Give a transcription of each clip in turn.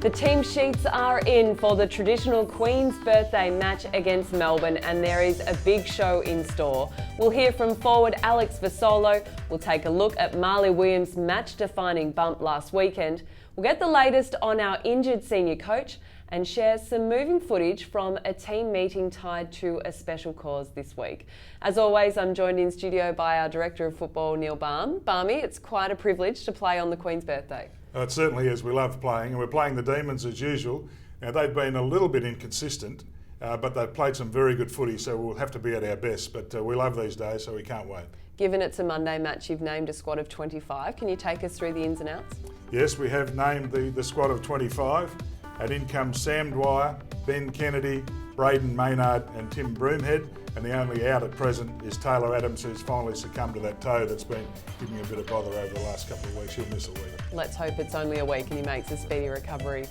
The team sheets are in for the traditional Queen's Birthday match against Melbourne, and there is a big show in store. We'll hear from forward Alex Fasolo. We'll take a look at Marley Williams' match-defining bump last weekend. We'll get the latest on our injured senior coach and share some moving footage from a team meeting tied to a special cause this week. As always, I'm joined in studio by our Director of Football, Neale Balme. Balme, it's quite a privilege to play on the Queen's Birthday. It certainly is. We love playing, and we're playing the Demons as usual. Now, they've been a little bit inconsistent, but they've played some very good footy, so we'll have to be at our best. But we love these days, so we can't wait. Given it's a Monday match, you've named a squad of 25. Can you take us through the ins and outs? Yes, we have named the squad of 25. And in comes Sam Dwyer, Ben Kennedy, Braden Maynard and Tim Broomhead. And the only out at present is Taylor Adams, who's finally succumbed to that toe that's been giving him a bit of bother over the last couple of weeks. He'll miss a week. Let's hope it's only a week and he makes a speedy recovery.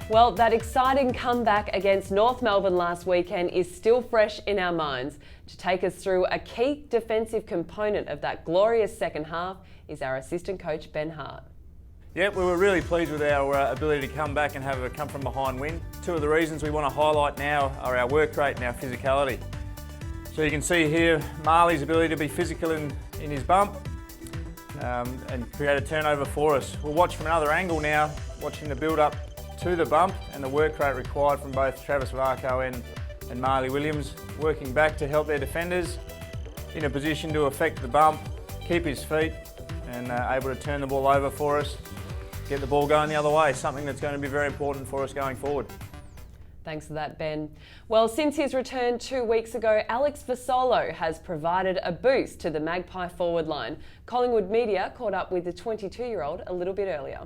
Well, that exciting comeback against North Melbourne last weekend is still fresh in our minds. To take us through a key defensive component of that glorious second half is our assistant coach, Ben Hart. Yep, we were really pleased with our ability to come back and have a come from behind win. Two of the reasons we want to highlight now are our work rate and our physicality. So you can see here Marley's ability to be physical in his bump and create a turnover for us. We'll watch from another angle now, watching the build up to the bump and the work rate required from both Travis Varco and Marley Williams, working back to help their defenders in a position to affect the bump, keep his feet and able to turn the ball over for us. Get the ball going the other way, something that's going to be very important for us going forward. Thanks for that, Ben. Well, since his return 2 weeks ago, Alex Fasolo has provided a boost to the Magpie forward line. Collingwood media caught up with the 22-year-old a little bit earlier.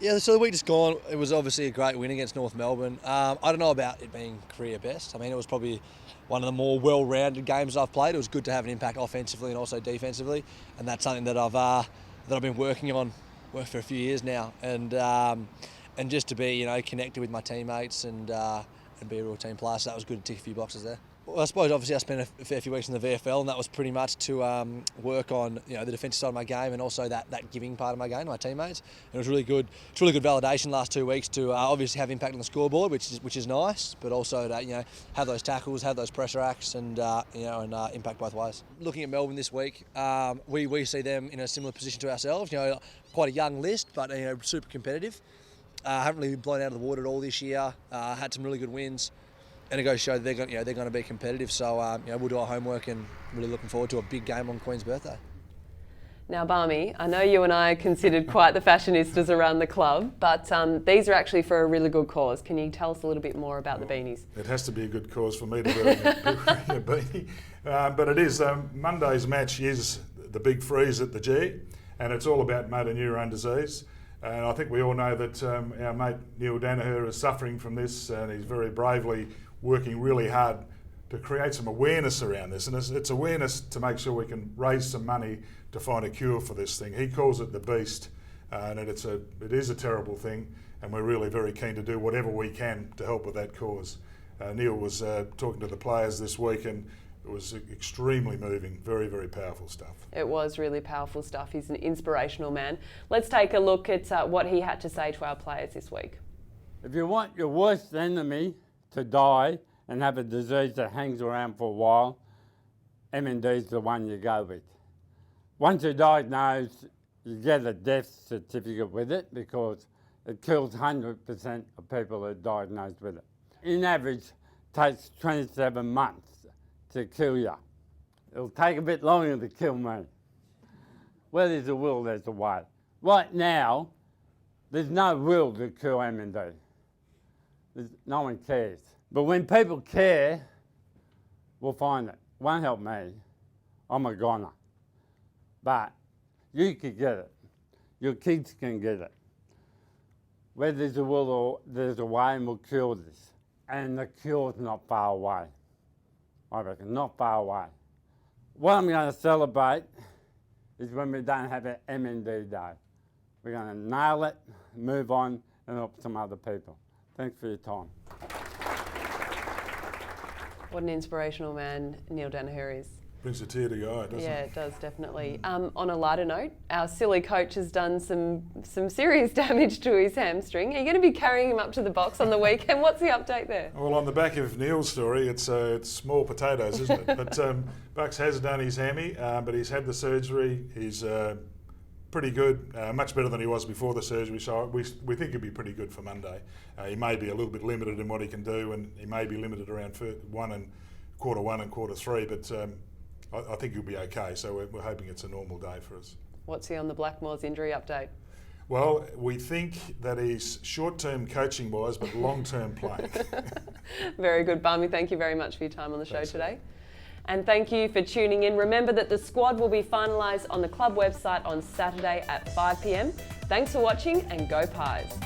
Yeah, so the week just gone, it was obviously a great win against North Melbourne. I don't know about it being career best. I mean, it was probably one of the more well-rounded games I've played. It was good to have an impact offensively and also defensively, and that's something that I've been working on for a few years now, and just to be connected with my teammates and be a real team player. So that was good to tick a few boxes there. Well, I suppose obviously I spent a fair few weeks in the VFL, and that was pretty much to work on the defensive side of my game and also that giving part of my game to my teammates. And it was really good. It's really good validation last 2 weeks to obviously have impact on the scoreboard, which is nice, but also to have those tackles, have those pressure acts, and impact both ways. Looking at Melbourne this week, we see them in a similar position to ourselves. Quite a young list, but super competitive. Haven't really been blown out of the water at all this year. Had some really good wins. And it goes to show that they're going to be competitive. So we'll do our homework and really looking forward to a big game on Queen's Birthday. Now, Balme, I know you and I are considered quite the fashionistas around the club, but these are actually for a really good cause. Can you tell us a little bit more about the beanies? It has to be a good cause for me to wear a beanie. But it is, Monday's match is the big freeze at the G, and it's all about motor neurone disease. And I think we all know that our mate Neale Daniher is suffering from this, and he's very bravely working really hard to create some awareness around this. And it's awareness to make sure we can raise some money to find a cure for this thing. He calls it the beast, and it is a terrible thing, and we're really very keen to do whatever we can to help with that cause. Neale was talking to the players this week, and it was extremely moving, very, very powerful stuff. It was really powerful stuff. He's an inspirational man. Let's take a look at what he had to say to our players this week. If you want your worst enemy to die and have a disease that hangs around for a while, MND is the one you go with. Once you're diagnosed, you get a death certificate with it because it kills 100% of people that are diagnosed with it. In average, it takes 27 months to kill you. It'll take a bit longer to kill me. Where there's a will, there's a way. Right now, there's no will to kill MND. No one cares. But when people care, we'll find it. Won't help me. I'm a goner. But you can get it. Your kids can get it. Where there's a will, there's a way, and we'll cure this. And the cure's not far away. I reckon, not far away. What I'm going to celebrate is when we don't have an MND day. We're going to nail it, move on, and help some other people. Thanks for your time. What an inspirational man Neale Daniher is. brings a tear to your eye, doesn't Yeah, it? it does, definitely. On a lighter note, our silly coach has done some serious damage to his hamstring. Are you going to be carrying him up to the box on the weekend? What's the update there? Well, on the back of Neale's story, it's small potatoes, isn't it? But Bucks has done his hammy, but he's had the surgery. He's pretty good, much better than he was before the surgery, so we think he'll be pretty good for Monday. He may be a little bit limited in what he can do, and he may be limited around quarter one and quarter three, but I think he'll be okay, so we're hoping it's a normal day for us. What's he on the Blackmores injury update? Well, we think that he's short-term coaching wise, but long-term playing. Very good, Balme. Thank you very much for your time on the show Thanks. today. And thank you for tuning in. Remember that the squad will be finalised on the club website on Saturday at 5 p.m. Thanks for watching, and go Pies.